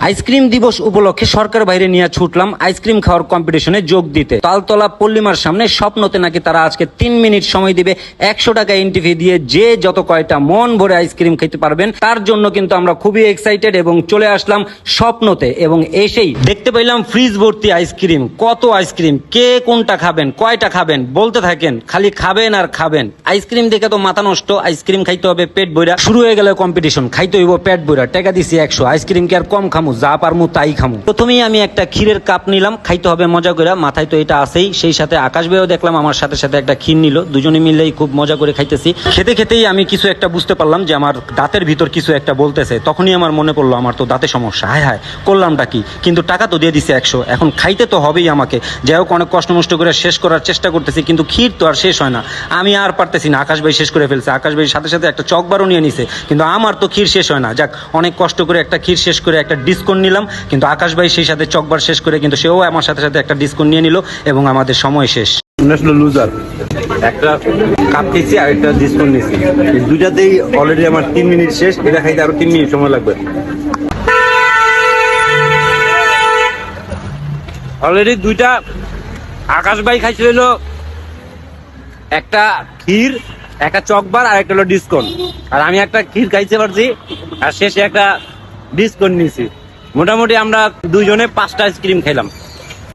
Ice cream দিবস উপলক্ষে সরকার বাইরে নিয়ে ছুটলাম আইসক্রিম খাওয়ার কম্পিটিশনে যোগ দিতে। তালতলা পল্লিমার সামনে স্বপ্নতে নাকি তারা আজকে 3 মিনিট সময় দিবে, 100 টাকা এন্ট্রি ফি দিয়ে যে যত কয়টা মন ভরে আইসক্রিম খেতে পারবেন। তার জন্য কিন্তু আমরা খুবই এক্সাইটেড এবং চলে আসলাম স্বপ্নতে এবং এসেই দেখতে পাইলাম ফ্রিজ ভর্তি আইসক্রিম। কত আইসক্রিম, কে কোনটা খাবেন, কয়টা খাবেন বলতে থাকেন, খালি খাবেন আর খাবেন। আইসক্রিম দেখে তো মাথা নষ্ট, আইসক্রিম খাইতে হবে পেট বইরা। শুরু হয়ে গেল কম্পিটিশন, খাইতে হইব পেট বইরা। টাকা দিছি 100, আইসক্রিম কি আর কম খামু, যা পারমু তাই খামু। প্রথমেই আমি একটা ক্ষীরের কাপ নিলাম, খাইতে হবে মজা করে, মাথায় তো এটা আছেই। সেই সাথে আকাশ ভাইও দেখলাম আমার সাথে সাথে একটা ক্ষীর নিল, দুজনে মিলেই খুব মজা করে খাইতেছি। খেতে খেতেই আমি কিছু একটা বুঝতে পারলাম যে আমার দাঁতের ভিতর কিছু একটা বলতেছে। তখনই আমার মনে পড়লো আমার তো দাঁতে সমস্যা, হায় হায় করলামটা কি। কিন্তু টাকা তো দিয়ে দিছে 100, এখন খাইতে তো হবেই আমাকে। যাই হোক, অনেক কষ্ট মষ্ট করে শেষ করার চেষ্টা করতেছি, কিন্তু ক্ষীর তো আর শেষ হয় না। আমি আর পারতেছি না, আকাশ ভাই শেষ করে ফেলছে। আকাশ ভাই সাথে সাথে একটা চকবারও নিয়ে নিছে, কিন্তু আমার তো ক্ষীর শেষ হয় না। যাক, অনেক কষ্ট করে একটা ক্ষীর শেষ করে একটা ডিসকাউন্ট নিলাম, কিন্তু আকাশ ভাই সেই সাথে চকবার শেষ করে কিন্তু সেও আমার সাথে সাথে একটা ডিসকাউন্ট নিয়ে নিল এবং আমাদের সময় শেষ। লুজার একটা কাপ খেয়েছি আর একটা ডিসকাউন্ট নিয়েছি, দুইটাতেই অলরেডি আমার 3 মিনিট শেষ। এটা খাইতে আরো 3 মিনিট সময় লাগবে। অলরেডি দুইটা আকাশ ভাই খাইছে হলো একটা ক্ষীর, একটা চকবার আর একটা হলো ডিসকাউন্ট। আর আমি একটা ক্ষীর খাইতে পারছি আর শেষে একটা ডিসকাউন্ট নিয়েছি। মোটামুটি আমরা দুইজনে 5টা আইসক্রিম খাইলাম।